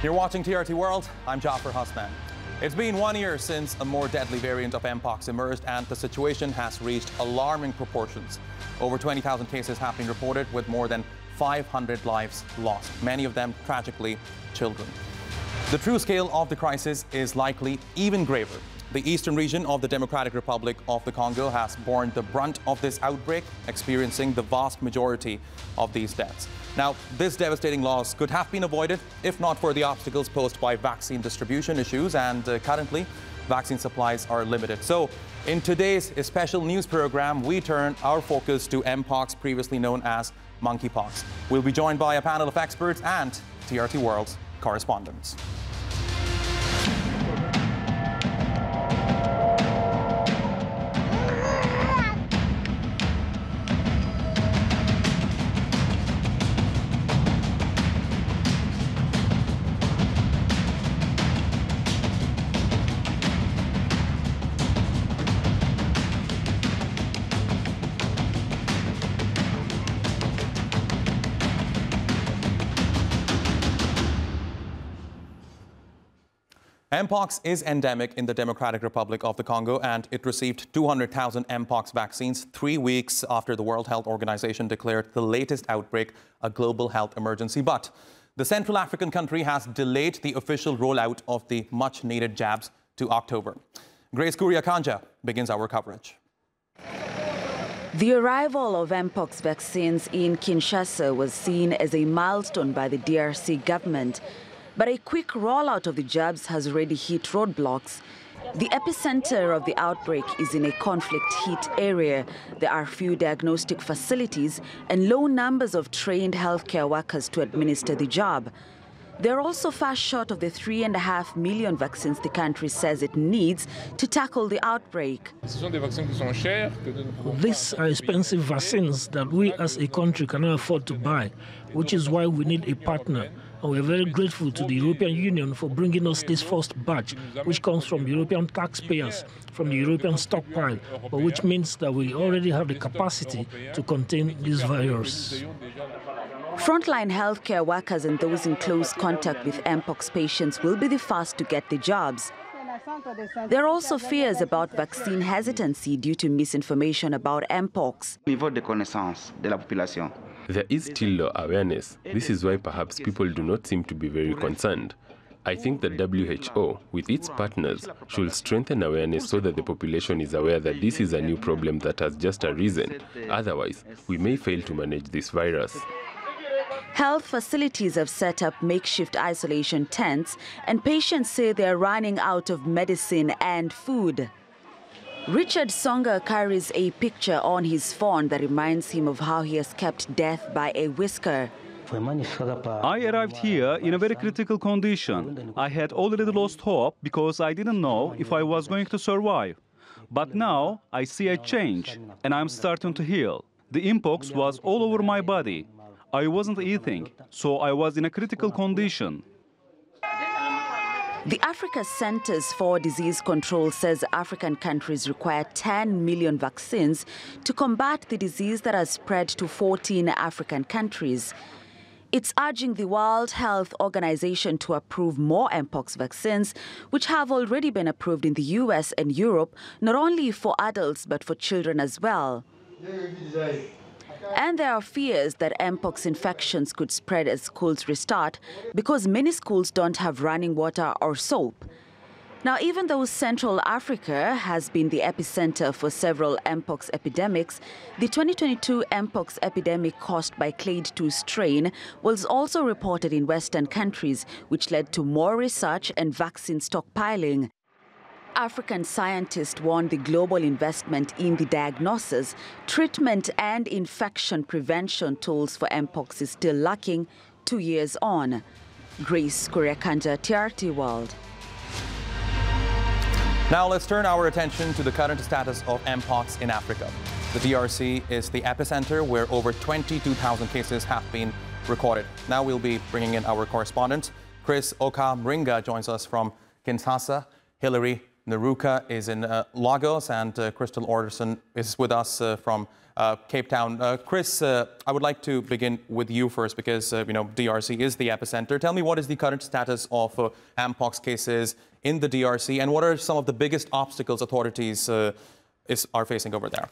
You're watching TRT World. I'm Jafar Hasnan. It's been 1 year since a more deadly variant of Mpox emerged, and the situation has reached alarming proportions. Over 20,000 cases have been reported, with more than 500 lives lost, many of them tragically children. The true scale of the crisis is likely even graver. The eastern region of the Democratic Republic of the Congo has borne the brunt of this outbreak, experiencing the vast majority of these deaths. Now, this devastating loss could have been avoided if not for the obstacles posed by vaccine distribution issues, and currently, vaccine supplies are limited. So, in today's special news program, we turn our focus to Mpox, previously known as monkeypox. We'll be joined by a panel of experts and TRT World's correspondents. Mpox is endemic in the Democratic Republic of the Congo, and it received 200,000 Mpox vaccines 3 weeks after the World Health Organization declared the latest outbreak a global health emergency. But the Central African country has delayed the official rollout of the much-needed jabs to October. Grace Kanja begins our coverage. The arrival of Mpox vaccines in Kinshasa was seen as a milestone by the DRC government. But a quick rollout of the jabs has already hit roadblocks. The epicenter of the outbreak is in a conflict-hit area. There are few diagnostic facilities and low numbers of trained healthcare workers to administer the jab. They're also far short of the 3.5 million vaccines the country says it needs to tackle the outbreak. These are expensive vaccines that we as a country cannot afford to buy, which is why we need a partner. And we are very grateful to the European Union for bringing us this first batch, which comes from European taxpayers, from the European stockpile, but which means that we already have the capacity to contain this virus. Frontline healthcare workers and those in close contact with Mpox patients will be the first to get the jobs. There are also fears about vaccine hesitancy due to misinformation about Mpox. There is still low awareness. This is why perhaps people do not seem to be very concerned. I think the WHO, with its partners, should strengthen awareness so that the population is aware that this is a new problem that has just arisen. Otherwise, we may fail to manage this virus. Health facilities have set up makeshift isolation tents, and patients say they are running out of medicine and food. Richard Songa carries a picture on his phone that reminds him of how he escaped death by a whisker. I arrived here in a very critical condition. I had already lost hope because I didn't know if I was going to survive. But now I see a change and I'm starting to heal. The Mpox was all over my body. I wasn't eating, so I was in a critical condition. The Africa Centers for Disease Control says African countries require 10 million vaccines to combat the disease that has spread to 14 African countries. It's urging the World Health Organization to approve more Mpox vaccines, which have already been approved in the US and Europe, not only for adults but for children as well. And there are fears that Mpox infections could spread as schools restart because many schools don't have running water or soap. Now, even though Central Africa has been the epicenter for several Mpox epidemics, the 2022 Mpox epidemic caused by Clade 2 strain was also reported in Western countries, which led to more research and vaccine stockpiling. African scientists warn the global investment in the diagnosis, treatment and infection prevention tools for Mpox is still lacking 2 years on. Grace Kanja, TRT World. Now let's turn our attention to the current status of Mpox in Africa. The DRC is the epicenter where over 22,000 cases have been recorded. Now we'll be bringing in our correspondent. Chris Oka-Mringa joins us from Kinshasa. Hillary Naruka is in Lagos, and Crystal Orderson is with us from Cape Town. Chris, I would like to begin with you first because, DRC is the epicenter. Tell me, what is the current status of Mpox cases in the DRC, and what are some of the biggest obstacles authorities are facing over there?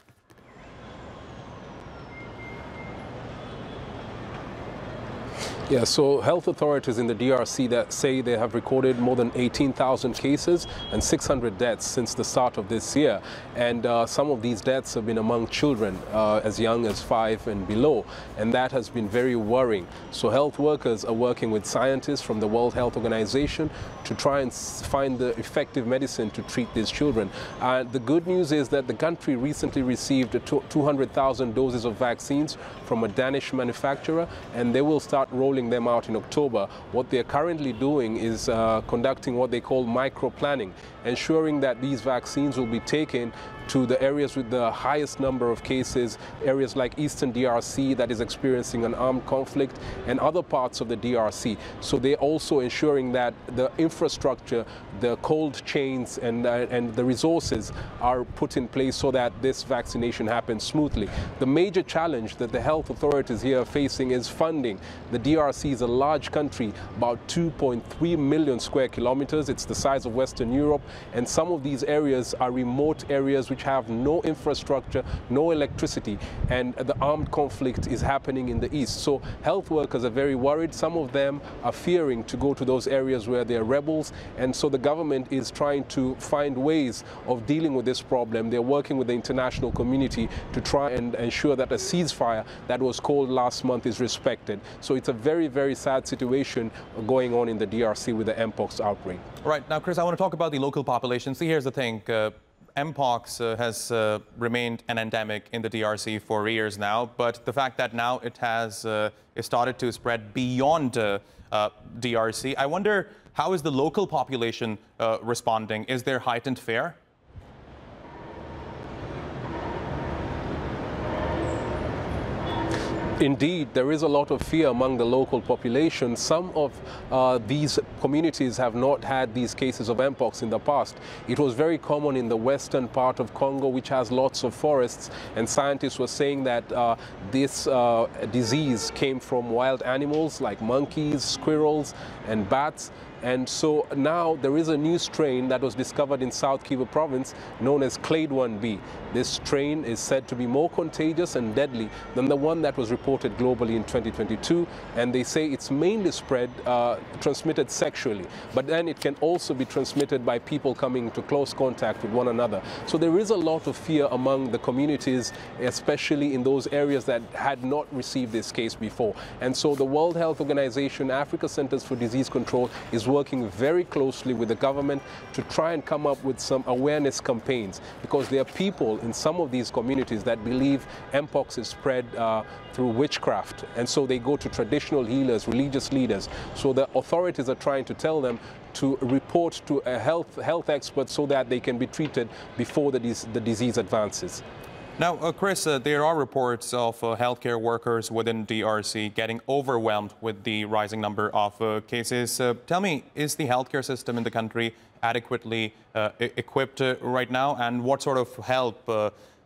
Yeah, so health authorities in the DRC that say they have recorded more than 18,000 cases and 600 deaths since the start of this year. And some of these deaths have been among children as young as 5 and below. And that has been very worrying. So health workers are working with scientists from the World Health Organization to try and find the effective medicine to treat these children. The good news is that the country recently received 200,000 doses of vaccines from a Danish manufacturer, and they will start rolling them out in October. What they're currently doing is conducting what they call micro-planning, ensuring that these vaccines will be taken to the areas with the highest number of cases, areas like Eastern DRC that is experiencing an armed conflict, and other parts of the DRC. So they're also ensuring that the infrastructure, the cold chains and the resources are put in place so that this vaccination happens smoothly. The major challenge that the health authorities here are facing is funding. The DRC is a large country, about 2.3 million square kilometers. It's the size of Western Europe, and some of these areas are remote areas which have no infrastructure, no electricity, and the armed conflict is happening in the east. So health workers are very worried. Some of them are fearing to go to those areas where there are rebels, and so the government is trying to find ways of dealing with this problem. They're working with the international community to try and ensure that a ceasefire that was called last month is respected. So it's a very, very sad situation going on in the DRC with the Mpox outbreak. Right. Now, Chris, I want to talk about the local population. See, here's the thing. Mpox has remained an endemic in the DRC for years now, but the fact that now it has started to spread beyond DRC, I wonder, how is the local population responding? Is there heightened fear? Indeed, there is a lot of fear among the local population. Some of these communities have not had these cases of Mpox in the past. It was very common in the western part of Congo, which has lots of forests, and scientists were saying that this disease came from wild animals like monkeys, squirrels, and bats. And so now there is a new strain that was discovered in South Kivu province known as Clade 1b. This strain is said to be more contagious and deadly than the one that was reported globally in 2022. And they say it's mainly transmitted sexually, but then it can also be transmitted by people coming into close contact with one another. So there is a lot of fear among the communities, especially in those areas that had not received this case before. And so the World Health Organization, Africa Centers for Disease Control, is working very closely with the government to try and come up with some awareness campaigns, because there are people in some of these communities that believe Mpox is spread through witchcraft, and so they go to traditional healers, religious leaders. So the authorities are trying to tell them to report to a health expert so that they can be treated before the disease advances. Now, Chris, there are reports of healthcare workers within DRC getting overwhelmed with the rising number of cases. Tell me, is the healthcare system in the country adequately equipped right now? And what sort of help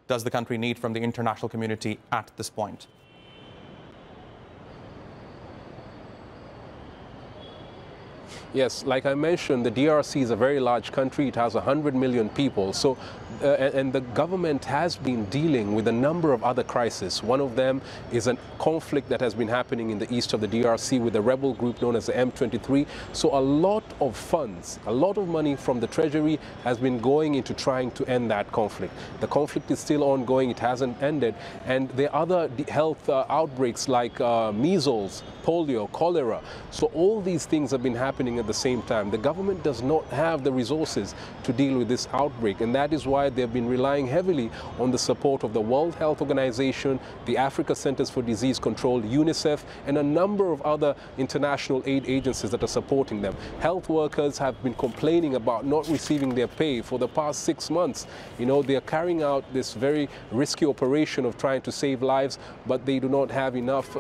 does the country need from the international community at this point? Yes, like I mentioned, the DRC is a very large country. It has 100 million people. So, and the government has been dealing with a number of other crises. One of them is a conflict that has been happening in the east of the DRC with a rebel group known as the M23. So a lot of funds, a lot of money from the treasury has been going into trying to end that conflict. The conflict is still ongoing. It hasn't ended. And there are other health outbreaks like measles, polio, cholera. So all these things have been happening at the same time. The government does not have the resources to deal with this outbreak, and that is why they've been relying heavily on the support of the World Health Organization, the Africa Centers for Disease Control, UNICEF, and a number of other international aid agencies that are supporting them. Health workers have been complaining about not receiving their pay for the past 6 months. You know, they are carrying out this very risky operation of trying to save lives, but they do not have enough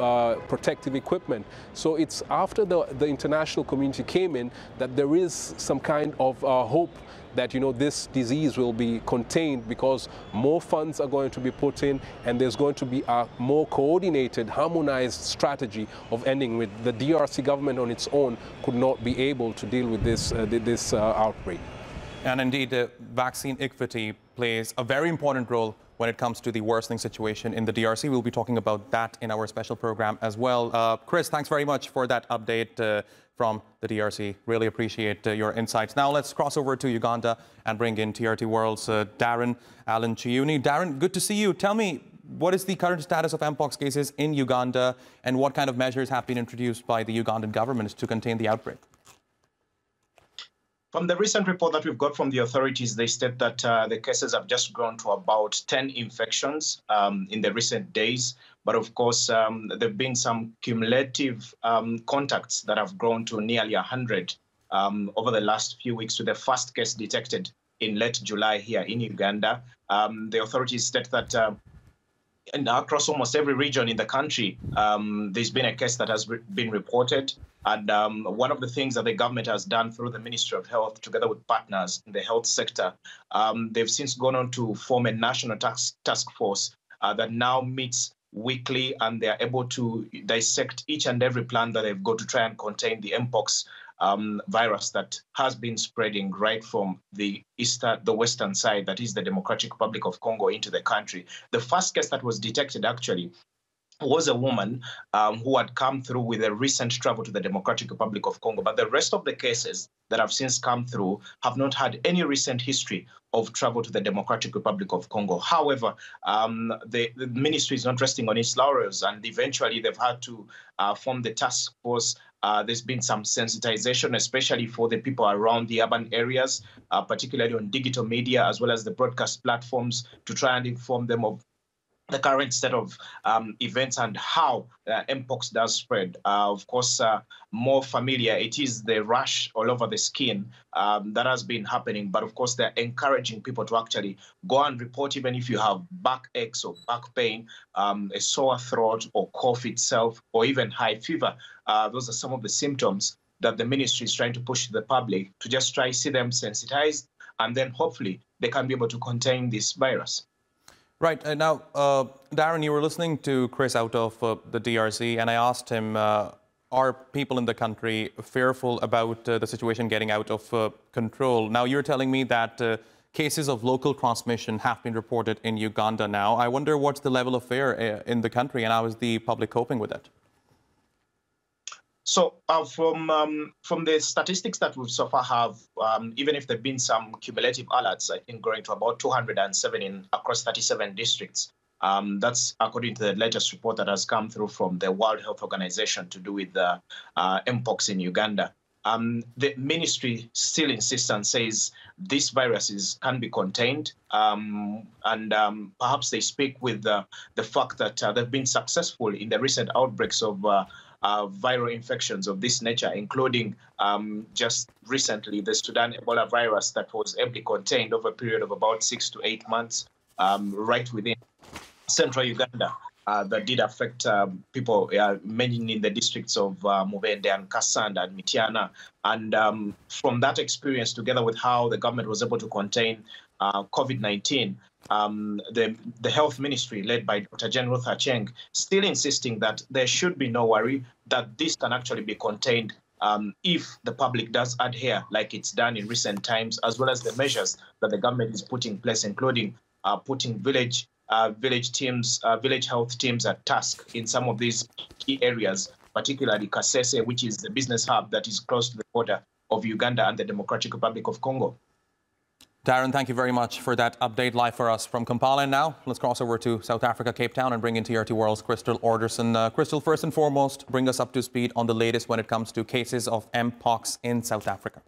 protective equipment. So it's after the international community came in, that there is some kind of hope that, you know, this disease will be contained because more funds are going to be put in and there's going to be a more coordinated, harmonized strategy of ending with. The DRC government on its own could not be able to deal with this outbreak. And indeed, vaccine equity plays a very important role when it comes to the worsening situation in the DRC. We'll be talking about that in our special program as well. Chris, thanks very much for that update from the DRC. Really appreciate your insights. Now let's cross over to Uganda and bring in TRT World's Darren Allen Chiuni. Darren, good to see you. Tell me, what is the current status of Mpox cases in Uganda and what kind of measures have been introduced by the Ugandan government to contain the outbreak? From the recent report that we've got from the authorities, they state that the cases have just grown to about 10 infections in the recent days. But of course, there have been some cumulative contacts that have grown to nearly 100 over the last few weeks, with the first case detected in late July here in Uganda. The authorities state that across almost every region in the country, there's been a case that has been reported. And one of the things that the government has done through the Ministry of Health, together with partners in the health sector, they've since gone on to form a national task force that now meets weekly, and they're able to dissect each and every plan that they've got to try and contain the Mpox virus that has been spreading right from the western side, that is the Democratic Republic of Congo, into the country. The first case that was detected actually was a woman who had come through with a recent travel to the Democratic Republic of Congo. But the rest of the cases that have since come through have not had any recent history of travel to the Democratic Republic of Congo. However, the ministry is not resting on its laurels, and eventually they've had to form the task force. There's been some sensitization, especially for the people around the urban areas, particularly on digital media, as well as the broadcast platforms, to try and inform them of the current state of events and how Mpox does spread. Of course, more familiar, it is the rash all over the skin that has been happening. But of course, they're encouraging people to actually go and report, even if you have backaches or back pain, a sore throat or cough itself, or even high fever. Those are some of the symptoms that the ministry is trying to push to the public to just try to see them sensitized, and then hopefully they can be able to contain this virus. Right. Now, Darren, you were listening to Chris out of the DRC, and I asked him, are people in the country fearful about the situation getting out of control? Now, you're telling me that cases of local transmission have been reported in Uganda now. I wonder what's the level of fear in the country, and how is the public coping with it? So from the statistics that we so far have, even if there have been some cumulative alerts, I think growing to about 207 across 37 districts. That's according to the latest report that has come through from the World Health Organization to do with the Mpox in Uganda. The ministry still insists and says this virus can be contained, and perhaps they speak with the fact that they've been successful in the recent outbreaks of viral infections of this nature, including just recently the Sudan Ebola virus that was ably contained over a period of about 6 to 8 months right within central Uganda. That did affect people, mainly in the districts of Mubende and Kasanda and Mityana. And from that experience, together with how the government was able to contain COVID-19, the health ministry, led by Dr. Jane Ruth Acheng, still insisting that there should be no worry, that this can actually be contained if the public does adhere, like it's done in recent times, as well as the measures that the government is putting in place, including putting village health teams at task in some of these key areas, particularly Kasese, which is the business hub that is close to the border of Uganda and the Democratic Republic of Congo. Darren, thank you very much for that update live for us from Kampala. And now let's cross over to South Africa, Cape Town, and bring in TRT World's Crystal Alderson. Crystal, first and foremost, bring us up to speed on the latest when it comes to cases of Mpox in South Africa.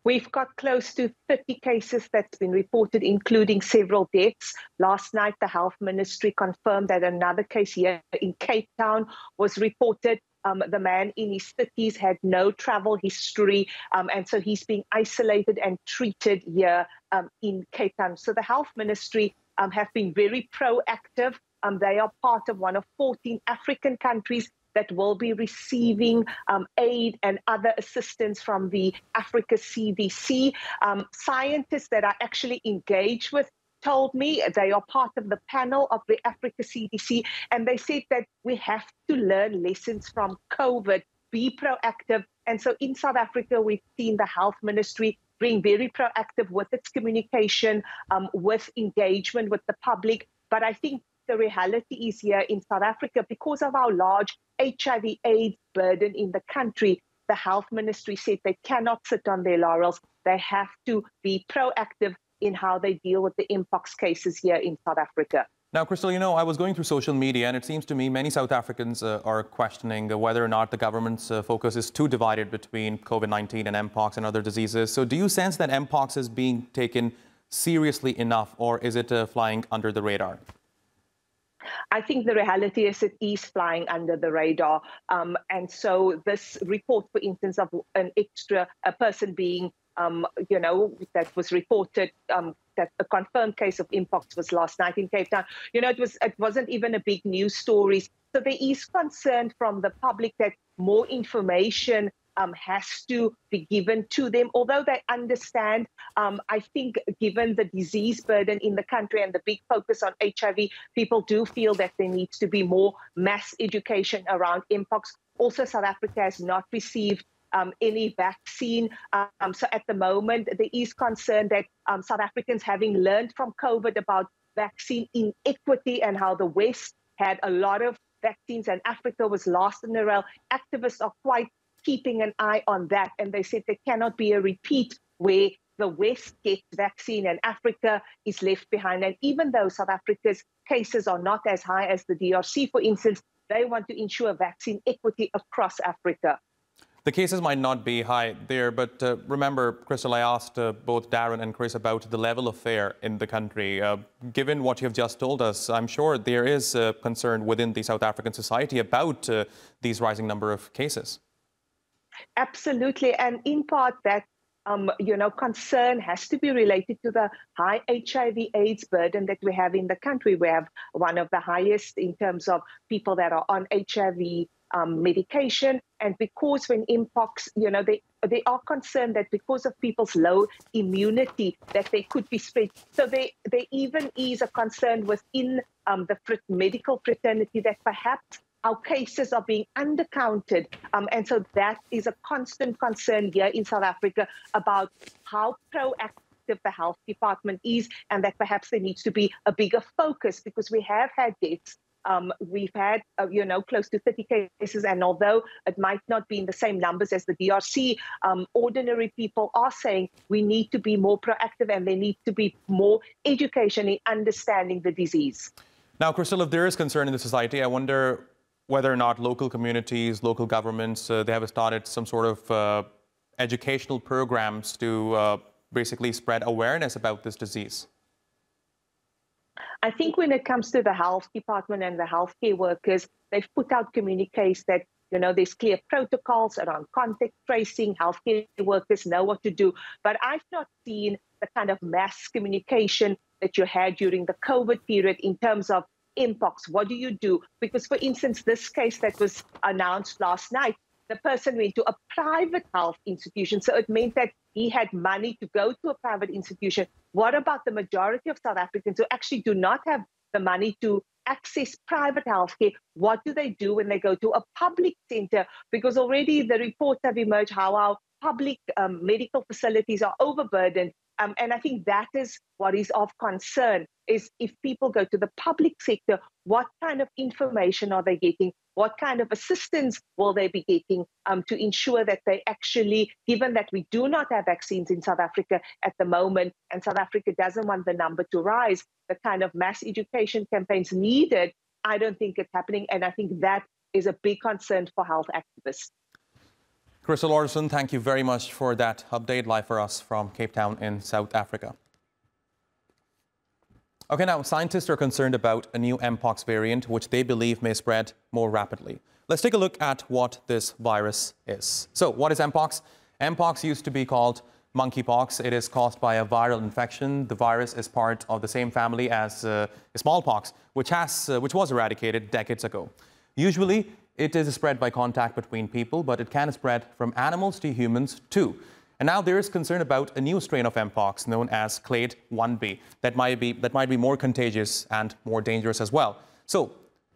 We've got close to 30 cases that's been reported, including several deaths. Last night, the Health Ministry confirmed that another case here in Cape Town was reported. The man in his 30s had no travel history, and so he's being isolated and treated here in Cape Town. So the Health Ministry have been very proactive They are part of one of 14 African countries that will be receiving aid and other assistance from the Africa CDC. Scientists that are actually engaged with told me they are part of the panel of the Africa CDC, and they said that we have to learn lessons from COVID, be proactive. And so in South Africa, we've seen the health ministry being very proactive with its communication, with engagement with the public. But I think the reality is here in South Africa, because of our large HIV/AIDS burden in the country, the health ministry said they cannot sit on their laurels. They have to be proactive in how they deal with the Mpox cases here in South Africa. Now, Crystal, you know, I was going through social media, and it seems to me many South Africans are questioning whether or not the government's focus is too divided between COVID-19 and Mpox and other diseases. So do you sense that Mpox is being taken seriously enough, or is it flying under the radar? I think the reality is it is flying under the radar. And so this report, for instance, of a person being, that was reported, that a confirmed case of Mpox was last night in Cape Town. It wasn't even a big news story. So there is concern from the public that more information has to be given to them, although they understand. I think given the disease burden in the country and the big focus on HIV, people do feel that there needs to be more mass education around Mpox. Also, South Africa has not received any vaccine. So at the moment, there is concern that South Africans, having learned from COVID about vaccine inequity and how the West had a lot of vaccines and Africa was last in the rail, activists are quite keeping an eye on that. And they said there cannot be a repeat where the West gets vaccine and Africa is left behind. And even though South Africa's cases are not as high as the DRC, for instance, they want to ensure vaccine equity across Africa. The cases might not be high there, but remember, Crystal, I asked both Darren and Chris about the level of fear in the country. Given what you have just told us, I'm sure there is concern within the South African society about these rising number of cases. Absolutely. And in part that, concern has to be related to the high HIV/AIDS burden that we have in the country. We have one of the highest in terms of people that are on HIV medication. And because when Mpox, they are concerned that because of people's low immunity, that they could be spread. So there even is a concern within the medical fraternity that perhaps our cases are being undercounted. And so that is a constant concern here in South Africa about how proactive the health department is, and that perhaps there needs to be a bigger focus, because we have had deaths. We've had, close to 30 cases, and although it might not be in the same numbers as the DRC, ordinary people are saying we need to be more proactive and there needs to be more education in understanding the disease. Now, Crystal, if there is concern in the society, I wonder whether or not local communities, local governments, they have started some sort of educational programs to basically spread awareness about this disease. I think when it comes to the health department and the healthcare workers, they've put out communiques that, there's clear protocols around contact tracing, healthcare workers know what to do. But I've not seen the kind of mass communication that you had during the COVID period in terms of Mpox. What do you do? Because, for instance, this case that was announced last night, the person went to a private health institution. So it meant that he had money to go to a private institution. What about the majority of South Africans who actually do not have the money to access private healthcare? What do they do when they go to a public center? Because already the reports have emerged how our public medical facilities are overburdened. And I think that is what is of concern, is if people go to the public sector, what kind of information are they getting? What kind of assistance will they be getting to ensure that they actually, given that we do not have vaccines in South Africa at the moment, and South Africa doesn't want the number to rise, the kind of mass education campaigns needed, I don't think it's happening. And I think that is a big concern for health activists. Crystal Orson, thank you very much for that update live for us from Cape Town in South Africa. Okay, now scientists are concerned about a new Mpox variant, which they believe may spread more rapidly. Let's take a look at what this virus is. So what is Mpox? Mpox used to be called monkeypox. It is caused by a viral infection. The virus is part of the same family as smallpox, which was eradicated decades ago. Usually, it is spread by contact between people, but it can spread from animals to humans too. And now there is concern about a new strain of Mpox known as clade 1b that might be more contagious and more dangerous as well. So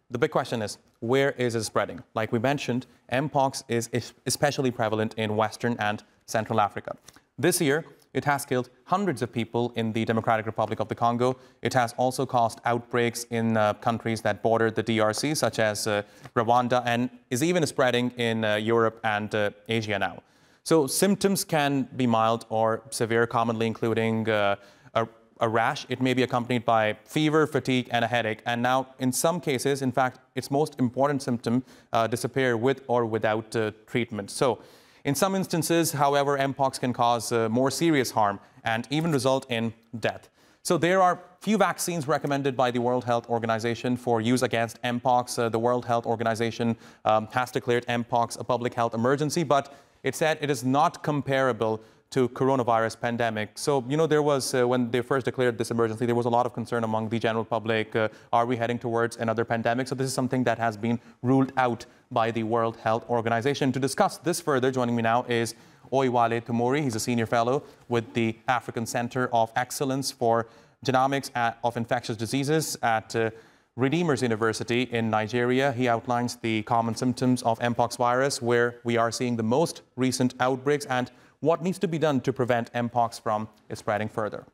the big question is, where is it spreading? Like we mentioned, Mpox is especially prevalent in Western and Central Africa. This year, it has killed hundreds of people in the Democratic Republic of the Congo. It has also caused outbreaks in countries that border the DRC, such as Rwanda, and is even spreading in Europe and Asia now. So symptoms can be mild or severe, commonly including a rash. It may be accompanied by fever, fatigue, and a headache. And now, in some cases, in fact, its most important symptom disappear with or without treatment. So in some instances, however, Mpox can cause more serious harm and even result in death. So there are few vaccines recommended by the World Health Organization for use against Mpox. The World Health Organization has declared Mpox a public health emergency, but it said it is not comparable to coronavirus pandemic. So, you know, there was, when they first declared this emergency, there was a lot of concern among the general public. Are we heading towards another pandemic? So this is something that has been ruled out by the World Health Organization. To discuss this further, joining me now is Oiwale Tumori. He's a senior fellow with the African Center of Excellence for Genomics of Infectious Diseases at Redeemers University in Nigeria. He outlines the common symptoms of Mpox virus, where we are seeing the most recent outbreaks, and what needs to be done to prevent Mpox from spreading further.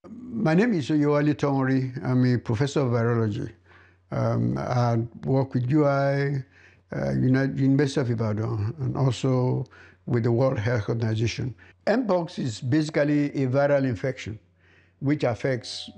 My name is Oiwale Tumori. I'm a professor of virology. I work with UI, University of Ibadan, and also with the World Health Organization. Mpox is basically a viral infection which affects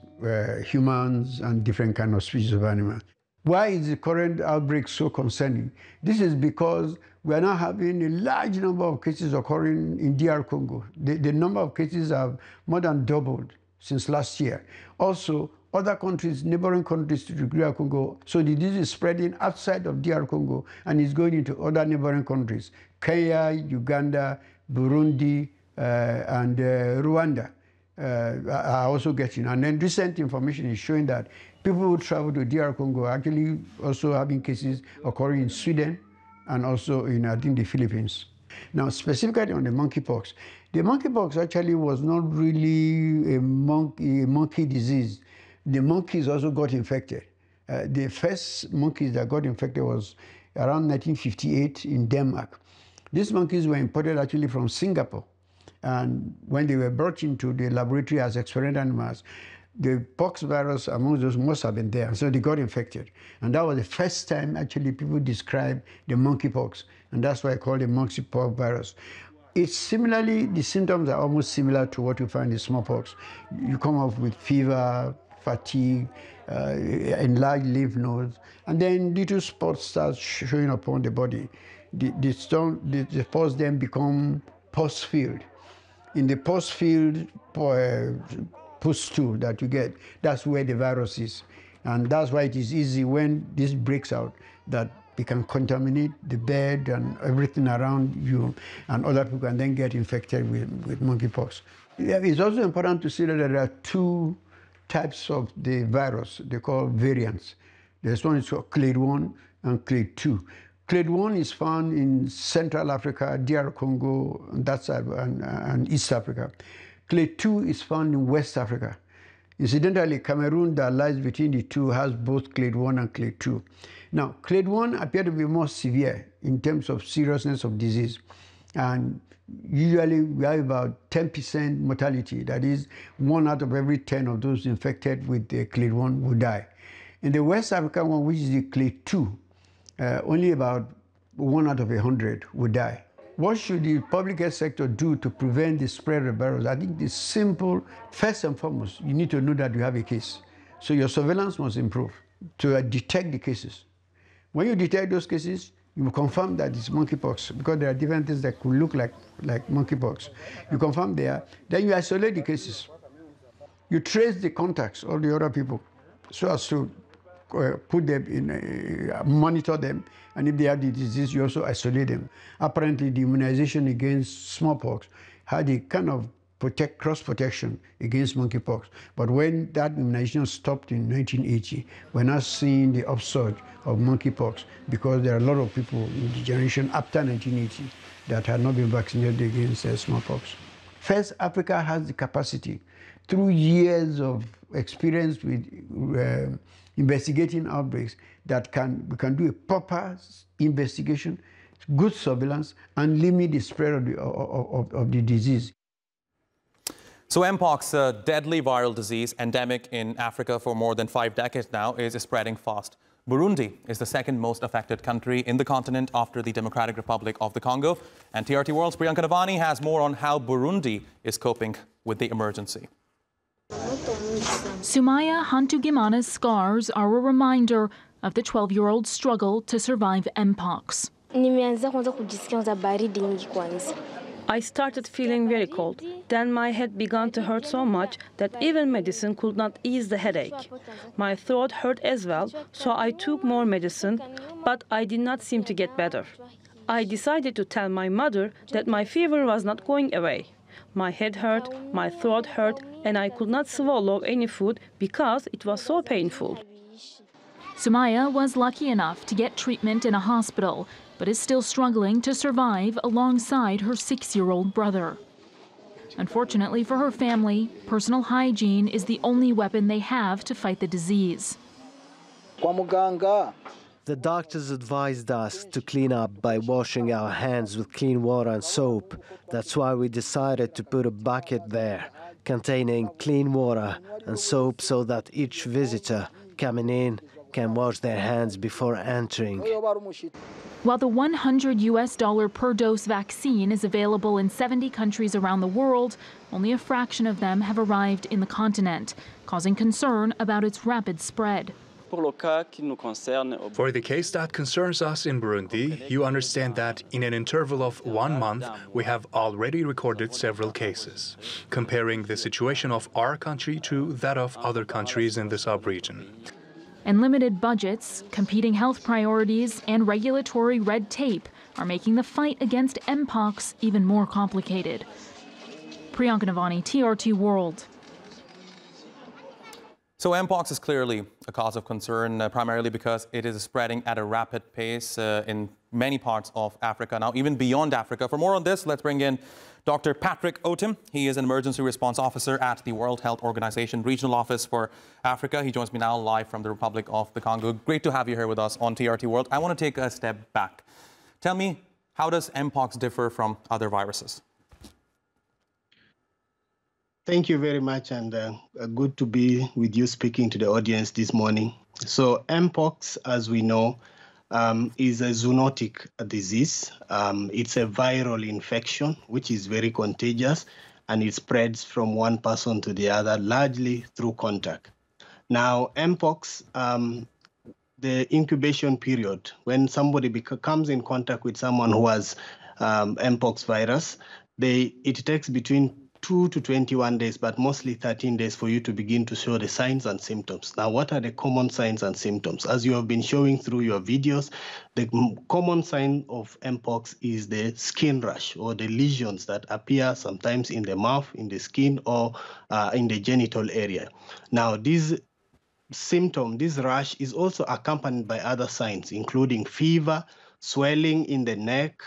humans and different kinds of species of animals. Why is the current outbreak so concerning? This is because we are now having a large number of cases occurring in DR Congo. The number of cases have more than doubled since last year. Also, other countries, neighboring countries to DR Congo, so the disease is spreading outside of DR Congo and is going into other neighboring countries, Kenya, Uganda, Burundi, and Rwanda. Are also getting. And then recent information is showing that people who travel to DR Congo are actually also having cases occurring in Sweden and also in, I think, the Philippines. Now, specifically on the monkeypox, the monkeypox actually was not really a monkey disease. The monkeys also got infected. The first monkeys that got infected was around 1958 in Denmark. These monkeys were imported actually from Singapore. And when they were brought into the laboratory as experimental animals, the pox virus among those must have been there. And so they got infected. And that was the first time actually people described the monkeypox. And that's why I call it monkeypox virus. It's similarly, the symptoms are almost similar to what you find in smallpox. You come off with fever, fatigue, enlarged lymph nodes, and then little spots start showing upon the body. The spots then become pus-filled. In the pus-filled pus-stool that you get, that's where the virus is. And that's why it is easy when this breaks out that it can contaminate the bed and everything around you, and other people can then get infected with monkeypox. It's also important to see that there are two types of the virus they call variants. There's one is called clade 1 and clade 2. Clade 1 is found in Central Africa, DR Congo, that side, and East Africa. Clade 2 is found in West Africa. Incidentally, Cameroon, that lies between the two, has both clade 1 and clade 2. Now, clade 1 appears to be more severe in terms of seriousness of disease. And usually we have about 10% mortality. That is, 1 out of every 10 of those infected with the clade 1 will die. In the West African one, which is the clade 2, only about 1 out of 100 would die. What should the public health sector do to prevent the spread of the virus? I think it's simple. First and foremost, you need to know that you have a case. So your surveillance must improve to detect the cases. When you detect those cases, you confirm that it's monkeypox, because there are different things that could look like monkeypox. You confirm there, then you isolate the cases. You trace the contacts of the other people so as to put them in, monitor them, and if they have the disease, you also isolate them. Apparently, the immunization against smallpox had a kind of cross-protection against monkeypox. But when that immunization stopped in 1980, we're now seeing the upsurge of monkeypox because there are a lot of people in the generation after 1980 that had not been vaccinated against smallpox. First, Africa has the capacity, through years of experience with investigating outbreaks, that we can do a proper investigation, good surveillance, and limit the spread of the disease. So Mpox, a deadly viral disease endemic in Africa for more than 5 decades now, is spreading fast. Burundi is the second most affected country in the continent after the Democratic Republic of the Congo. And TRT World's Priyanka Navani has more on how Burundi is coping with the emergency. Sumaya Hantugimana's scars are a reminder of the 12-year-old's struggle to survive Mpox. I started feeling very cold. Then my head began to hurt so much that even medicine could not ease the headache. My throat hurt as well, so I took more medicine, but I did not seem to get better. I decided to tell my mother that my fever was not going away. My head hurt, my throat hurt, and I could not swallow any food because it was so painful. Sumaya was lucky enough to get treatment in a hospital, but is still struggling to survive alongside her 6-year-old brother. Unfortunately for her family, personal hygiene is the only weapon they have to fight the disease. The doctors advised us to clean up by washing our hands with clean water and soap. That's why we decided to put a bucket there containing clean water and soap so that each visitor coming in can wash their hands before entering. While the $100 per dose vaccine is available in 70 countries around the world, only a fraction of them have arrived in the continent, causing concern about its rapid spread. For the case that concerns us in Burundi, you understand that in an interval of 1 month, we have already recorded several cases, comparing the situation of our country to that of other countries in the sub-region. And limited budgets, competing health priorities, and regulatory red tape are making the fight against Mpox even more complicated. Priyanka Navani, TRT World. So Mpox is clearly a cause of concern, primarily because it is spreading at a rapid pace in many parts of Africa, now even beyond Africa. For more on this, let's bring in Dr. Patrick Otim. He is an emergency response officer at the World Health Organization Regional Office for Africa. He joins me now live from the Republic of the Congo. Great to have you here with us on TRT World. I want to take a step back. Tell me, how does Mpox differ from other viruses? Thank you very much, and good to be with you speaking to the audience this morning. So Mpox, as we know, is a zoonotic disease. It's a viral infection, which is very contagious, and it spreads from one person to the other, largely through contact. Now, Mpox, the incubation period, when somebody comes in contact with someone who has Mpox virus, it takes between 2 to 21 days, but mostly 13 days for you to begin to show the signs and symptoms. Now, what are the common signs and symptoms? As you have been showing through your videos, the common sign of Mpox is the skin rash or the lesions that appear sometimes in the mouth, in the skin, or in the genital area. Now, this rash is also accompanied by other signs, including fever, swelling in the neck,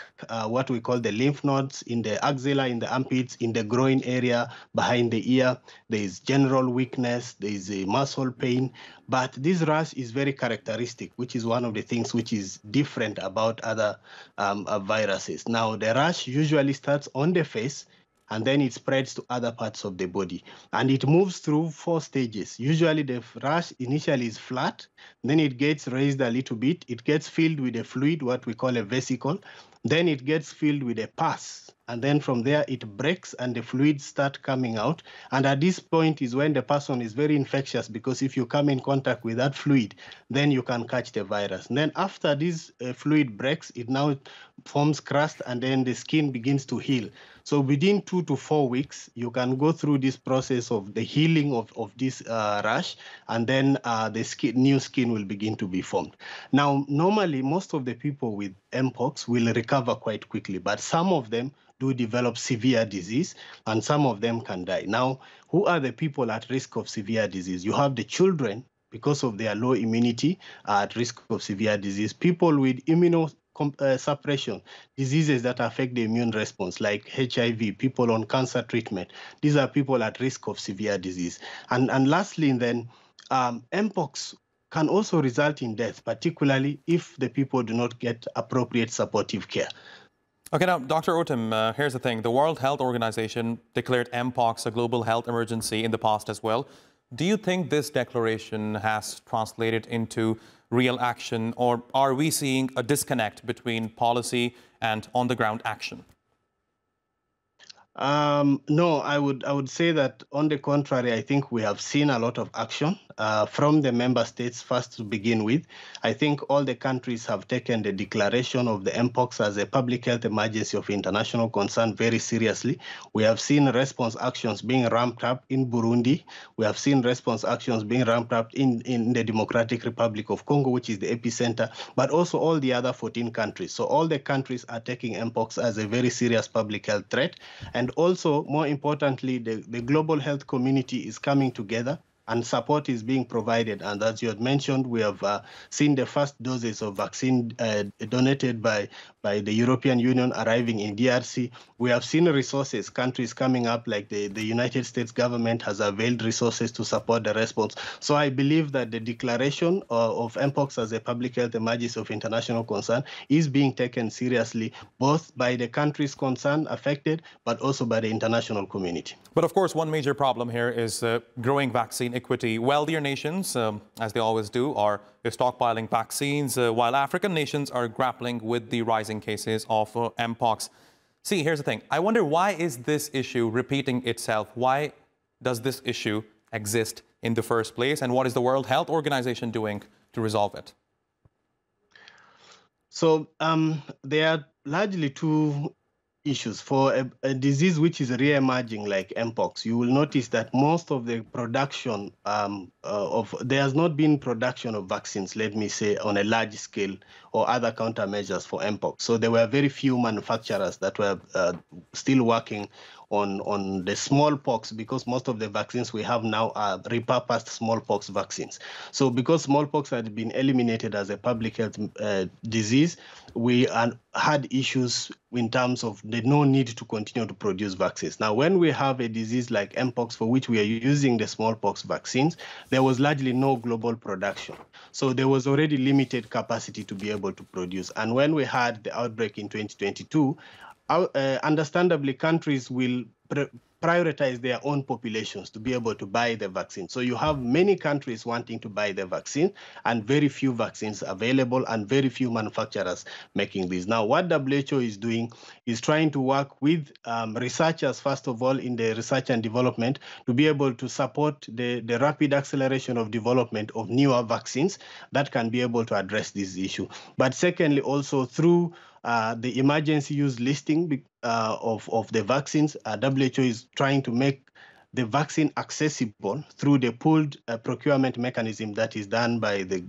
what we call the lymph nodes, in the axilla, in the armpits, in the groin area, behind the ear. There is general weakness, there is a muscle pain. But this rash is very characteristic, which is one of the things which is different about other viruses. Now, the rash usually starts on the face, and then it spreads to other parts of the body. And it moves through 4 stages. Usually the rash initially is flat, then it gets raised a little bit, it gets filled with a fluid, what we call a vesicle, then it gets filled with a pus, and then from there it breaks and the fluids start coming out. And at this point is when the person is very infectious, because if you come in contact with that fluid, then you can catch the virus. And then after this fluid breaks, it now forms crust, and then the skin begins to heal. So within 2 to 4 weeks, you can go through this process of the healing of this rash, and then the new skin will begin to be formed. Now, normally, most of the people with Mpox will recover quite quickly, but some of them do develop severe disease, and some of them can die. Now, who are the people at risk of severe disease? You have the children, because of their low immunity, are at risk of severe disease. People with immunosuppression, diseases that affect the immune response, like HIV, people on cancer treatment. These are people at risk of severe disease. And lastly, then, Mpox can also result in death, particularly if the people do not get appropriate supportive care. Okay, now, Dr. Otim, here's the thing. The World Health Organization declared Mpox a global health emergency in the past as well. Do you think this declaration has translated into real action, or are we seeing a disconnect between policy and on-the-ground action? No, I would say that, on the contrary, I think we have seen a lot of action from the member states. First, to begin with, I think all the countries have taken the declaration of the Mpox as a public health emergency of international concern very seriously. We have seen response actions being ramped up in Burundi. We have seen response actions being ramped up in the Democratic Republic of Congo, which is the epicenter, but also all the other 14 countries. So all the countries are taking Mpox as a very serious public health threat. And also, more importantly, the global health community is coming together, and support is being provided. And as you had mentioned, we have seen the first doses of vaccine donated by the European Union arriving in DRC. We have seen resources, countries coming up, like the United States government has availed resources to support the response. So I believe that the declaration of Mpox as a public health emergency of international concern is being taken seriously, both by the countries concerned, affected, but also by the international community. But of course, one major problem here is growing vaccine equity. Wealthier nations, as they always do, are stockpiling vaccines, while African nations are grappling with the rising cases of Mpox. See, here's the thing. I wonder, why is this issue repeating itself? Why does this issue exist in the first place? And what is the World Health Organization doing to resolve it? So there are largely two issues. For a disease which is re-emerging like Mpox, you will notice that most of the production there has not been production of vaccines, let me say, on a large scale or other countermeasures for Mpox. So there were very few manufacturers that were still working on the smallpox, because most of the vaccines we have now are repurposed smallpox vaccines. So because smallpox had been eliminated as a public health disease, we had issues in terms of the no need to continue to produce vaccines. Now, when we have a disease like Mpox, for which we are using the smallpox vaccines, there was largely no global production. So there was already limited capacity to be able to produce. And when we had the outbreak in 2022, understandably, countries will prioritize their own populations to be able to buy the vaccine. So you have many countries wanting to buy the vaccine, and very few vaccines available, and very few manufacturers making these. Now, what WHO is doing is trying to work with researchers, first of all, in the research and development, to be able to support the rapid acceleration of development of newer vaccines that can be able to address this issue. But secondly, also through the emergency use listing of the vaccines, WHO is trying to make the vaccine accessible through the pooled procurement mechanism that is done by the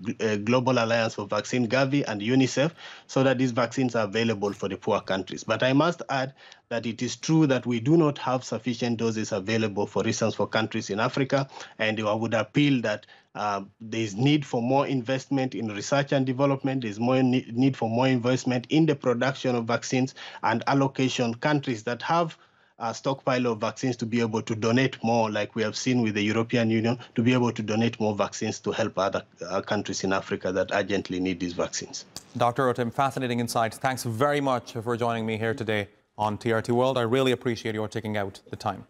Global Alliance for Vaccine, Gavi, and UNICEF, so that these vaccines are available for the poor countries. But I must add that it is true that we do not have sufficient doses available, for instance, for countries in Africa, and I would appeal that there is need for more investment in research and development. There's more need for more investment in the production of vaccines and allocation. Countries that have a stockpile of vaccines to be able to donate more, like we have seen with the European Union, to be able to donate more vaccines to help other countries in Africa that urgently need these vaccines. Dr. Otim, fascinating insights. Thanks very much for joining me here today on TRT World. I really appreciate your taking out the time.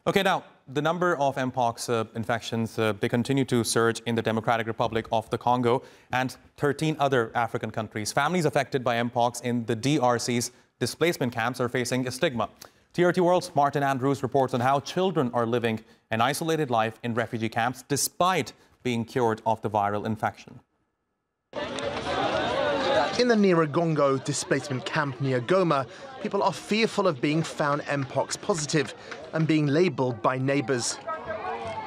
Okay, now, the number of Mpox infections, they continue to surge in the Democratic Republic of the Congo and 13 other African countries. Families affected by Mpox in the DRC's displacement camps are facing a stigma. TRT World's Martin Andrews reports on how children are living an isolated life in refugee camps despite being cured of the viral infection. In the Nyiragongo displacement camp near Goma, people are fearful of being found Mpox positive and being labelled by neighbours.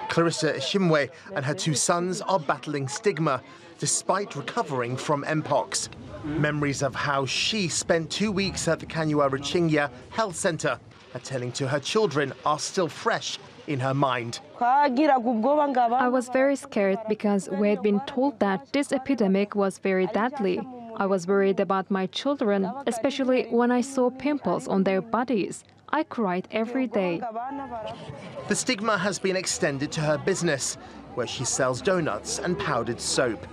Clarissa Ishimwe and her 2 sons are battling stigma despite recovering from Mpox. Memories of how she spent 2 weeks at the Kanywa Ruchingya Health Centre are telling to her children are still fresh in her mind. I was very scared because we had been told that this epidemic was very deadly. I was worried about my children, especially when I saw pimples on their bodies. I cried every day. The stigma has been extended to her business, where she sells donuts and powdered soap.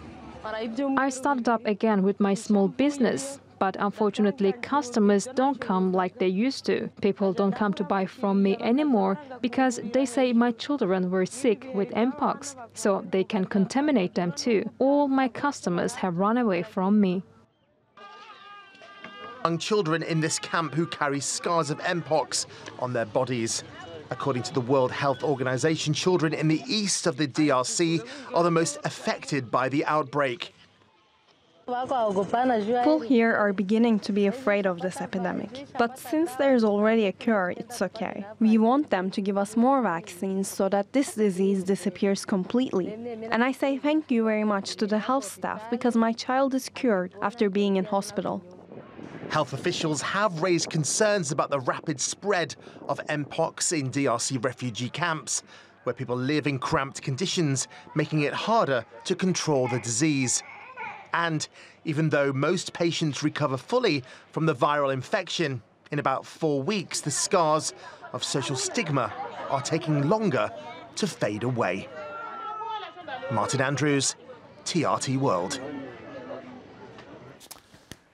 I started up again with my small business, but unfortunately customers don't come like they used to. People don't come to buy from me anymore because they say my children were sick with Mpox, so they can contaminate them too. All my customers have run away from me. Young children in this camp who carry scars of Mpox on their bodies. According to the World Health Organization, children in the east of the DRC are the most affected by the outbreak. People here are beginning to be afraid of this epidemic. But since there's already a cure, it's okay. We want them to give us more vaccines so that this disease disappears completely. And I say thank you very much to the health staff because my child is cured after being in hospital. Health officials have raised concerns about the rapid spread of Mpox in DRC refugee camps, where people live in cramped conditions, making it harder to control the disease. And even though most patients recover fully from the viral infection, in about 4 weeks, the scars of social stigma are taking longer to fade away. Martin Andrews, TRT World.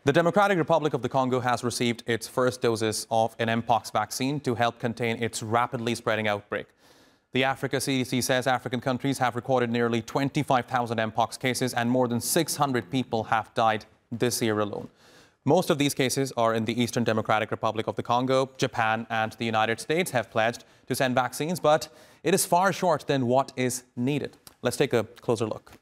The Democratic Republic of the Congo has received its first doses of an Mpox vaccine to help contain its rapidly spreading outbreak. The Africa CDC says African countries have recorded nearly 25,000 Mpox cases and more than 600 people have died this year alone. Most of these cases are in the Eastern Democratic Republic of the Congo. Japan and the United States have pledged to send vaccines, but it is far short than what is needed. Let's take a closer look.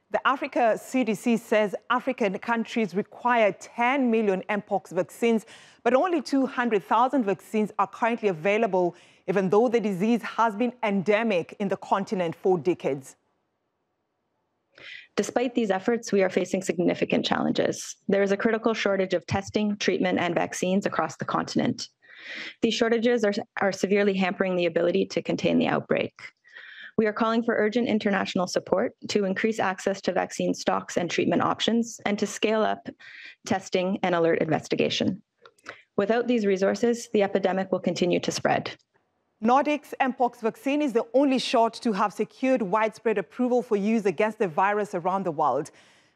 The Africa CDC says African countries require 10 million Mpox vaccines, but only 200,000 vaccines are currently available, even though the disease has been endemic in the continent for decades. Despite these efforts, we are facing significant challenges. There is a critical shortage of testing, treatment, and vaccines across the continent. These shortages are severely hampering the ability to contain the outbreak. We are calling for urgent international support to increase access to vaccine stocks and treatment options, and to scale up testing and alert investigation. Without these resources, the epidemic will continue to spread. Nordic's Mpox vaccine is the only shot to have secured widespread approval for use against the virus around the world.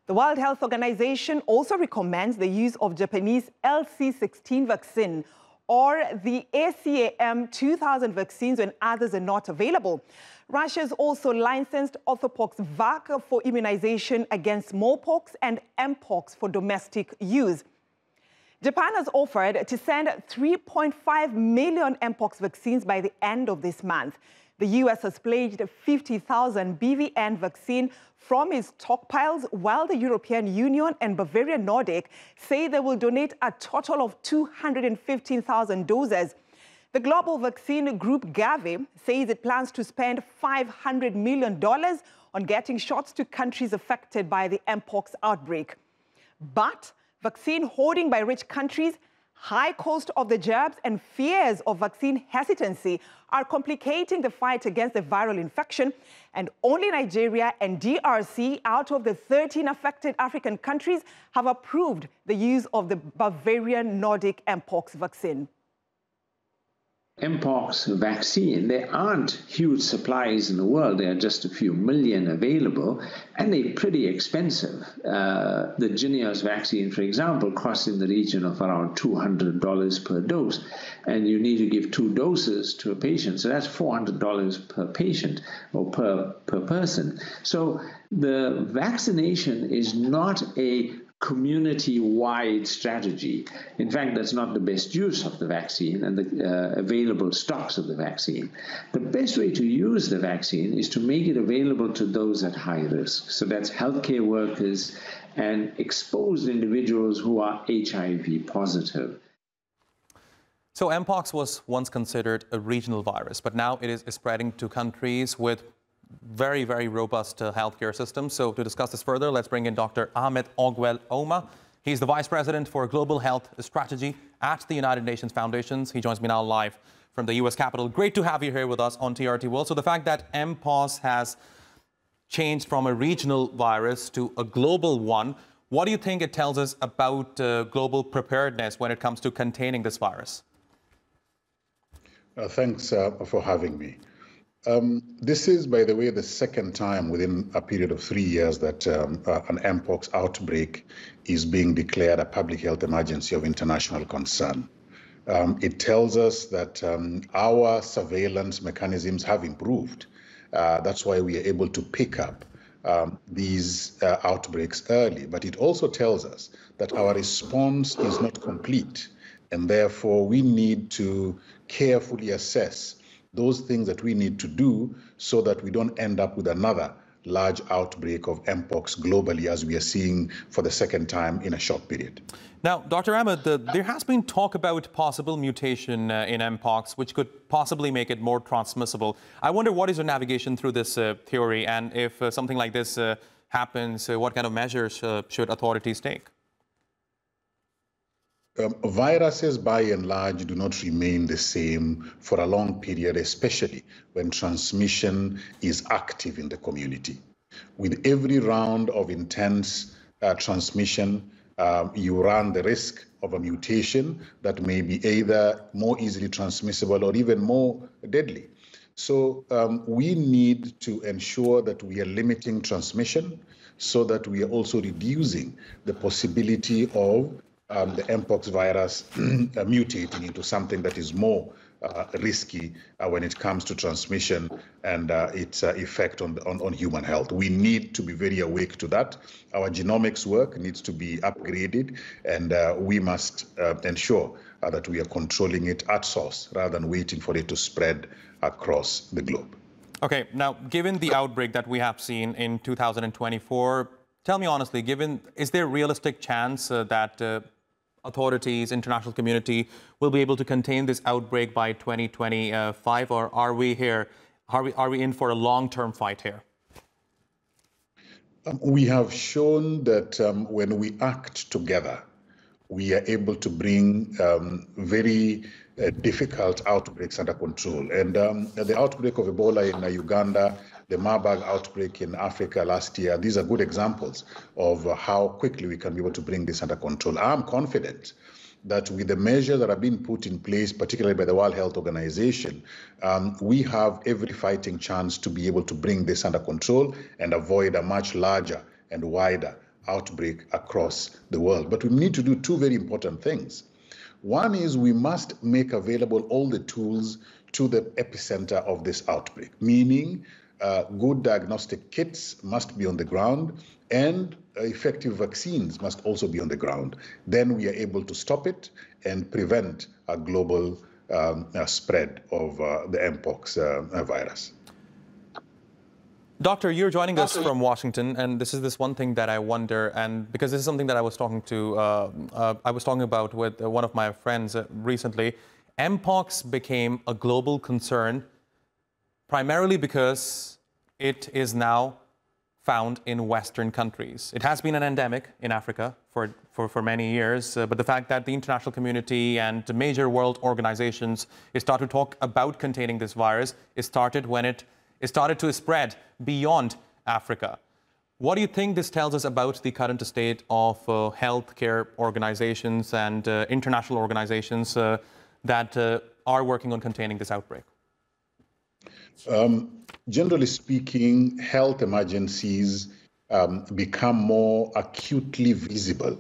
The World Health Organization also recommends the use of Japanese LC16 vaccine or the ACAM 2000 vaccines when others are not available. Russia's also licensed Orthopox Vac for immunization against smallpox and Mpox for domestic use. Japan has offered to send 3.5 million Mpox vaccines by the end of this month. The U.S. has pledged 50,000 BVN vaccine from its stockpiles, while the European Union and Bavarian Nordic say they will donate a total of 215,000 doses. The global vaccine group Gavi says it plans to spend $500 million on getting shots to countries affected by the Mpox outbreak. But vaccine hoarding by rich countries, high cost of the jabs, and fears of vaccine hesitancy are complicating the fight against the viral infection. And only Nigeria and DRC, out of the 13 affected African countries, have approved the use of the Bavarian Nordic Mpox vaccine. Mpox vaccine, there aren't huge supplies in the world. There are just a few million available, and they're pretty expensive. The Jynneos vaccine, for example, costs in the region of around $200 per dose, and you need to give 2 doses to a patient. So that's $400 per patient or per person. So the vaccination is not a community-wide strategy. In fact, that's not the best use of the vaccine and the available stocks of the vaccine. The best way to use the vaccine is to make it available to those at high risk. So that's healthcare workers and exposed individuals who are HIV positive. So Mpox was once considered a regional virus, but now it is spreading to countries with very, very robust healthcare systems. So to discuss this further, let's bring in Dr. Ahmed Ogwell Oma. He's the Vice President for Global Health Strategy at the United Nations Foundations. He joins me now live from the U.S. Capitol. Great to have you here with us on TRT World. So the fact that Mpox has changed from a regional virus to a global one, what do you think it tells us about global preparedness when it comes to containing this virus? Thanks for having me. This is, by the way, the second time within a period of 3 years that an Mpox outbreak is being declared a public health emergency of international concern. It tells us that our surveillance mechanisms have improved. That's why we are able to pick up these outbreaks early. But it also tells us that our response is not complete, and therefore we need to carefully assess those things that we need to do so that we don't end up with another large outbreak of Mpox globally, as we are seeing for the second time in a short period. Now, Dr. Ahmed, there has been talk about possible mutation in Mpox, which could possibly make it more transmissible. I wonder, what is your navigation through this theory, and if something like this happens, what kind of measures should authorities take? Viruses, by and large, do not remain the same for a long period, especially when transmission is active in the community. With every round of intense transmission, you run the risk of a mutation that may be either more easily transmissible or even more deadly. So we need to ensure that we are limiting transmission so that we are also reducing the possibility of the Mpox virus mutating into something that is more risky when it comes to transmission and its effect on human health. We need to be very awake to that. Our genomics work needs to be upgraded, and we must ensure that we are controlling it at source rather than waiting for it to spread across the globe. Okay, now, given the outbreak that we have seen in 2024, tell me honestly, is there a realistic chance that authorities, international community will be able to contain this outbreak by 2025, or are we in for a long-term fight here? We have shown that when we act together, we are able to bring very difficult outbreaks under control. And the outbreak of Ebola in Uganda, the Marburg outbreak in Africa last year, these are good examples of how quickly we can be able to bring this under control. I'm confident that with the measures that are being put in place, particularly by the World Health Organization, we have every fighting chance to be able to bring this under control and avoid a much larger and wider outbreak across the world. But we need to do two very important things. One is we must make available all the tools to the epicenter of this outbreak, meaning good diagnostic kits must be on the ground, and effective vaccines must also be on the ground. Then we are able to stop it and prevent a global spread of the Mpox virus. Doctor, you're joining us from Washington, and this is one thing that I wonder, and because this is something that I was talking about with one of my friends recently. Mpox became a global concern primarily because it is now found in Western countries. It has been an endemic in Africa for many years, but the fact that the international community and major world organizations started to talk about containing this virus, it started when it started to spread beyond Africa. What do you think this tells us about the current state of healthcare organizations and international organizations that are working on containing this outbreak? Generally speaking, health emergencies become more acutely visible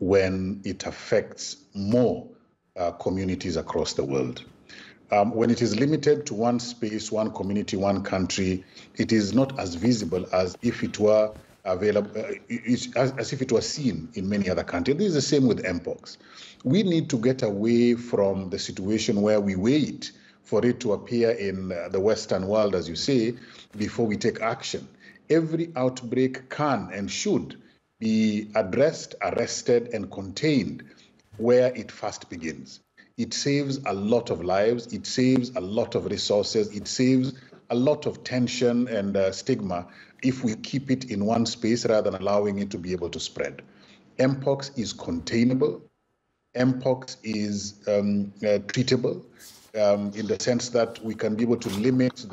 when it affects more communities across the world. When it is limited to one space, one community, one country, it is not as visible as if it were available, as if it was seen in many other countries. This is the same with Mpox. We need to get away from the situation where we wait for it to appear in the Western world, as you say, before we take action. Every outbreak can and should be addressed, arrested, and contained where it first begins. It saves a lot of lives, it saves a lot of resources, it saves a lot of tension and stigma if we keep it in one space rather than allowing it to be able to spread. Mpox is containable. Mpox is treatable in the sense that we can be able to limit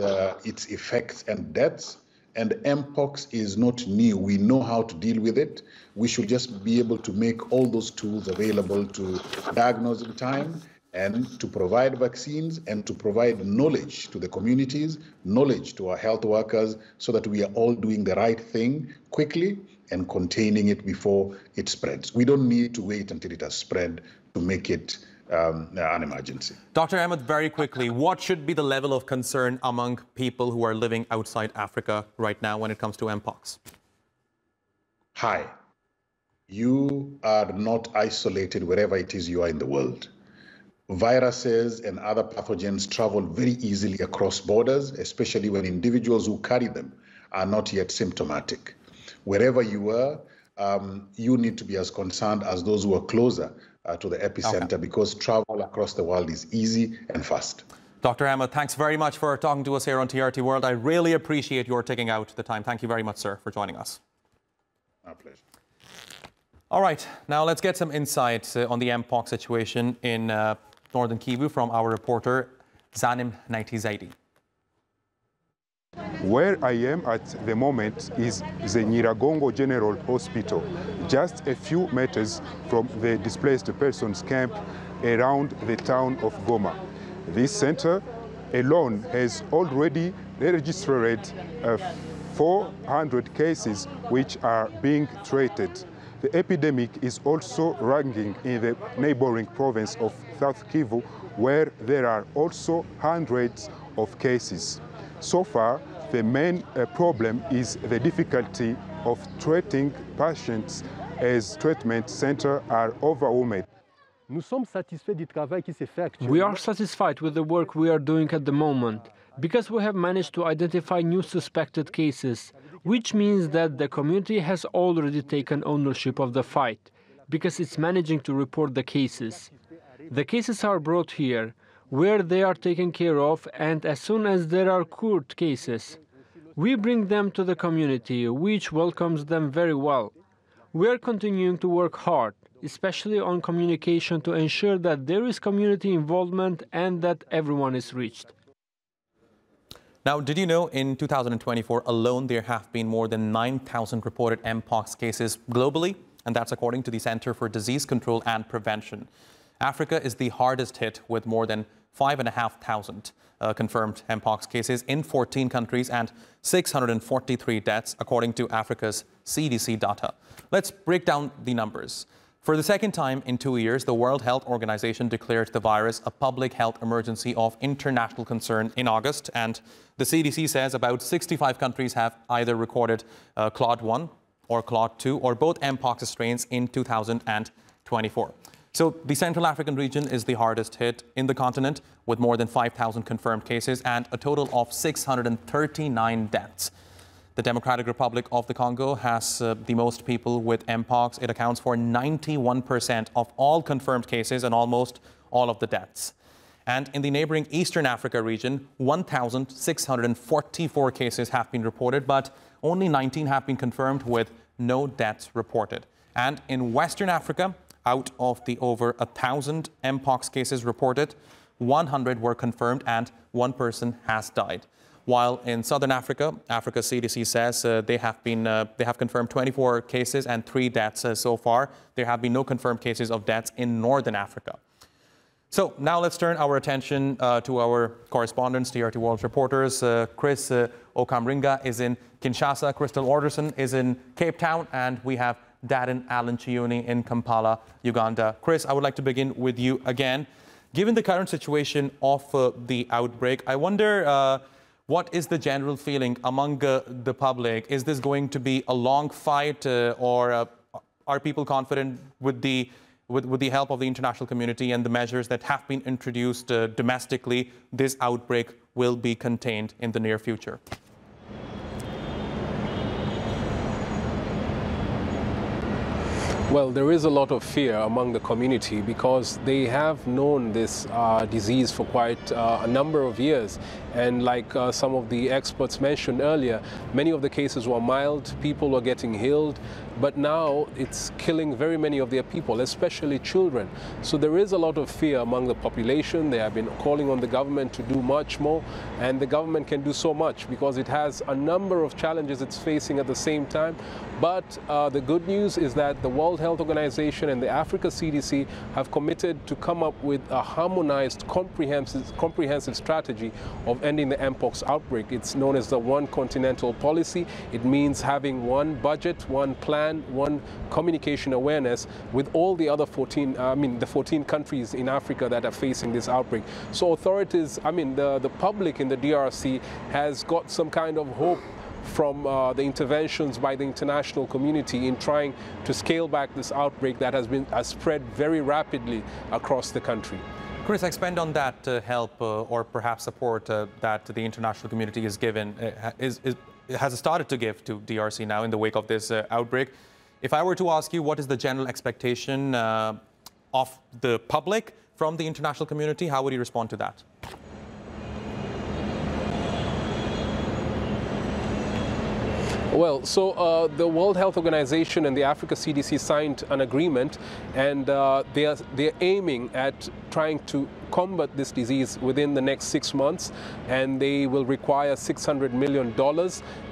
its effects and deaths. And Mpox is not new. We know how to deal with it. We should just be able to make all those tools available to diagnose in time and to provide vaccines and to provide knowledge to the communities, knowledge to our health workers, so that we are all doing the right thing quickly and containing it before it spreads. We don't need to wait until it has spread to make it an emergency. Dr. Ahmed, very quickly, what should be the level of concern among people who are living outside Africa right now when it comes to Mpox? High. You are not isolated wherever it is you are in the world. Viruses and other pathogens travel very easily across borders, especially when individuals who carry them are not yet symptomatic. Wherever you are, you need to be as concerned as those who are closer to the epicenter, because travel across the world is easy and fast. Dr. Ahmed, thanks very much for talking to us here on TRT World. I really appreciate your taking out the time. Thank you very much, sir, for joining us. My pleasure. All right, now let's get some insights on the Mpox situation in northern Kivu from our reporter, Zanim Naitizaidi. Where I am at the moment is the Nyiragongo General Hospital, just a few meters from the displaced persons camp around the town of Goma. This center alone has already registered 400 cases which are being treated. The epidemic is also raging in the neighboring province of South Kivu, where there are also hundreds of cases. So far, the main problem is the difficulty of treating patients as treatment centers are overwhelmed. We are satisfied with the work we are doing at the moment, because we have managed to identify new suspected cases, which means that the community has already taken ownership of the fight, because it's managing to report the cases. The cases are brought here, where they are taken care of, and as soon as there are cured cases, we bring them to the community, which welcomes them very well. We are continuing to work hard, especially on communication, to ensure that there is community involvement and that everyone is reached. Now, did you know in 2024 alone there have been more than 9,000 reported Mpox cases globally? And that's according to the Center for Disease Control and Prevention. Africa is the hardest hit, with more than 5,500 confirmed Mpox cases in 14 countries and 643 deaths, according to Africa's CDC data. Let's break down the numbers. For the second time in 2 years, the World Health Organization declared the virus a public health emergency of international concern in August, and the CDC says about 65 countries have either recorded Clade 1 or Clade 2 or both Mpox strains in 2024. So the Central African region is the hardest hit in the continent, with more than 5,000 confirmed cases and a total of 639 deaths. The Democratic Republic of the Congo has the most people with Mpox. It accounts for 91% of all confirmed cases and almost all of the deaths. And in the neighboring Eastern Africa region, 1,644 cases have been reported, but only 19 have been confirmed, with no deaths reported. And in Western Africa, out of the over 1,000 Mpox cases reported, 100 were confirmed and 1 person has died. While in Southern Africa, Africa's CDC says they have confirmed 24 cases and 3 deaths so far. There have been no confirmed cases of deaths in Northern Africa. So now let's turn our attention to our correspondents, TRT World reporters. Chris Okamringa is in Kinshasa, Crystal Orderson is in Cape Town, and we have Darren Allen Chiuni in Kampala, Uganda. Chris, I would like to begin with you again. Given the current situation of the outbreak, I wonder what is the general feeling among the public? Is this going to be a long fight, or are people confident with the help of the international community and the measures that have been introduced domestically, this outbreak will be contained in the near future? Well, there is a lot of fear among the community because they have known this disease for quite a number of years. And like some of the experts mentioned earlier, many of the cases were mild, people were getting healed, but now it's killing very many of their people, especially children. So there is a lot of fear among the population. They have been calling on the government to do much more, and the government can do so much because it has a number of challenges it's facing at the same time. But the good news is that the World Health Organization and the Africa CDC have committed to come up with a harmonized, comprehensive strategy of ending the Mpox outbreak. It's known as the One Continental Policy. It means having one budget, one plan, one communication awareness with all the other 14 countries in Africa that are facing this outbreak. So authorities, the public in the DRC has got some kind of hope from the interventions by the international community in trying to scale back this outbreak that has spread very rapidly across the country. Chris, expand on that help or perhaps support that the international community is given, has started to give to DRC now in the wake of this outbreak. If I were to ask you, what is the general expectation of the public from the international community, how would you respond to that? Well, so the World Health Organization and the Africa CDC signed an agreement, and they're aiming at trying to combat this disease within the next 6 months, and they will require $600 million.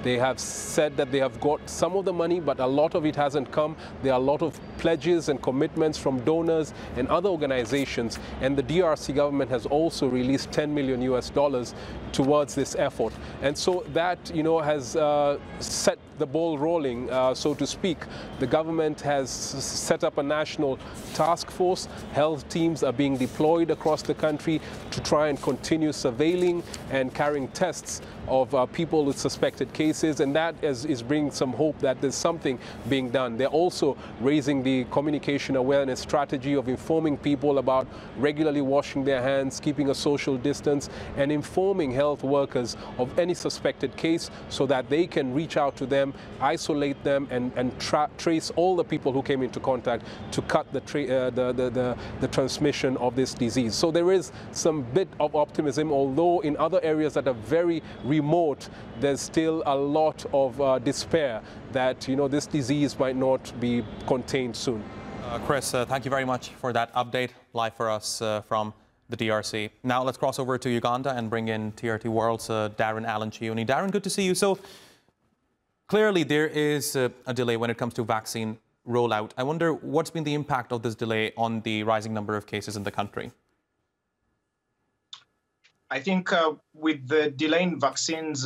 They have said that they have got some of the money, but a lot of it hasn't come. There are a lot of pledges and commitments from donors and other organizations, and the DRC government has also released $10 million towards this effort. And so that, has set the ball rolling, so to speak. The government has set up a national task force. Health teams are being deployed across the country to try and continue surveilling and carrying tests of people with suspected cases, and that is bringing some hope that there's something being done. They're also raising the communication awareness strategy of informing people about regularly washing their hands, keeping a social distance, and informing health workers of any suspected case so that they can reach out to them, isolate them, and trace all the people who came into contact to cut the transmission of this disease. So there is some bit of optimism, although in other areas that are very remote, there's still a lot of despair that this disease might not be contained soon. Chris, thank you very much for that update live for us from the DRC. Now let's cross over to Uganda and bring in TRT World's Darren Allen Chiuni. Darren, good to see you. So clearly there is a delay when it comes to vaccine rollout. I wonder what's been the impact of this delay on the rising number of cases in the country? I think with the delay in vaccines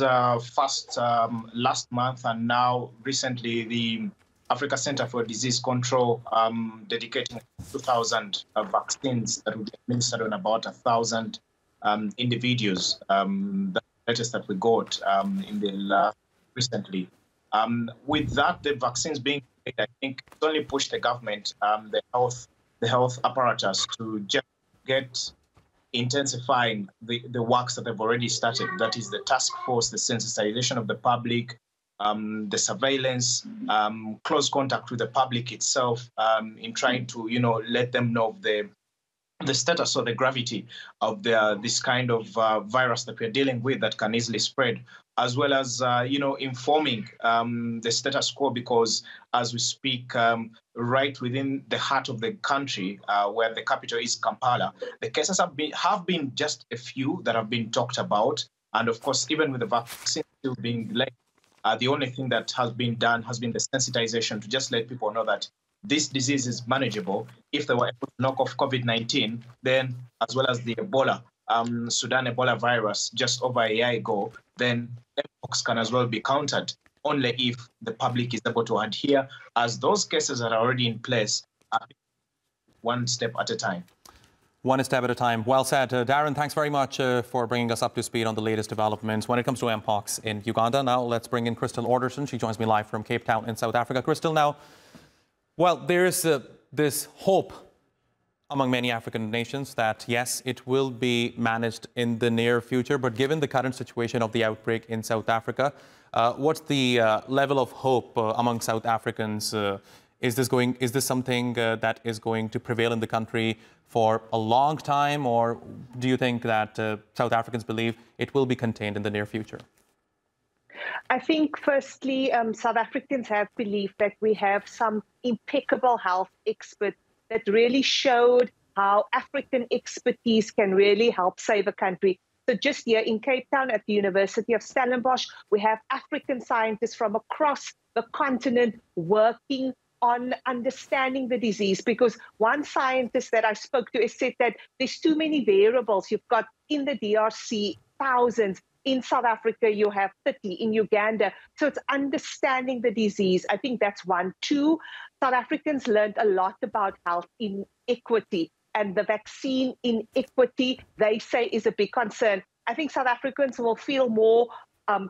first last month and now recently the Africa Center for Disease Control dedicating 2,000 vaccines that will be administered on about 1,000 individuals. The latest that we got in the recently. With that, the vaccines being made, I think it's only pushed the government, the health apparatus to just get intensifying the works that they've already started. That is the task force, the sensitization of the public, the surveillance, close contact with the public itself, in trying to, let them know of the status or the gravity of this kind of virus that we're dealing with that can easily spread, as well as, informing the status quo, because as we speak, right within the heart of the country, where the capital is Kampala, the cases have been just a few that have been talked about. And of course, even with the vaccine still being delayed, the only thing that has been done has been the sensitization to just let people know that this disease is manageable. If they were able to knock off COVID-19, then as well as the Ebola, Sudan Ebola virus just over a year ago, then Mpox can as well be countered, only if the public is able to adhere, as those cases that are already in place are one step at a time. One step at a time. Well said. Darren, thanks very much for bringing us up to speed on the latest developments when it comes to Mpox in Uganda. Now let's bring in Crystal Alderson. She joins me live from Cape Town in South Africa. Crystal, now, well, there's this hope among many African nations that, yes, it will be managed in the near future. But given the current situation of the outbreak in South Africa, what's the level of hope among South Africans? Is this something that is going to prevail in the country for a long time, or do you think that South Africans believe it will be contained in the near future? I think, firstly, South Africans have believed that we have some impeccable health experts that really showed how African expertise can really help save a country. So just here in Cape Town at the University of Stellenbosch, we have African scientists from across the continent working on understanding the disease, because one scientist that I spoke to has said that there's too many variables. You've got in the DRC thousands, in South Africa you have 30, in Uganda. So it's understanding the disease. I think that's one. Two, South Africans learned a lot about health inequity, and the vaccine inequity, they say, is a big concern. I think South Africans will feel more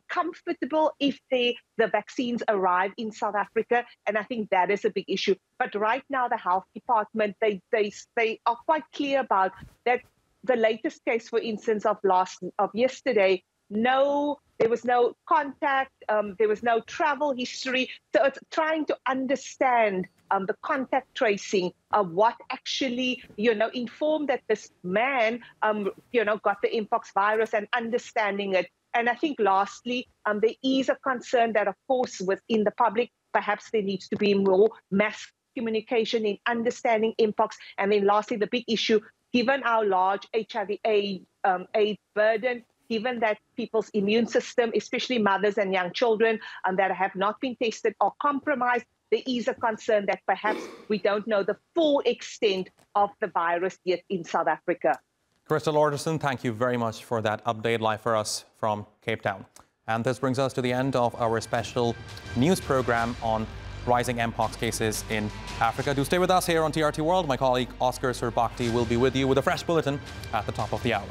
comfortable if the vaccines arrive in South Africa, and I think that is a big issue. But right now, the health department, they are quite clear about that. The latest case, for instance, of yesterday, there was no contact, there was no travel history. So it's trying to understand the contact tracing of what actually, informed that this man, got the Mpox virus, and understanding it. And I think lastly, there is a concern that, of course, within the public, perhaps there needs to be more mass communication in understanding Mpox. And then lastly, the big issue, given our large HIV/AIDS burden, given that people's immune system, especially mothers and young children that have not been tested, are compromised, there is a concern that perhaps we don't know the full extent of the virus yet in South Africa. Crystal Alderson, thank you very much for that update live for us from Cape Town. And this brings us to the end of our special news program on rising Mpox cases in Africa. Do stay with us here on TRT World. My colleague Oscar Surbakti will be with you with a fresh bulletin at the top of the hour.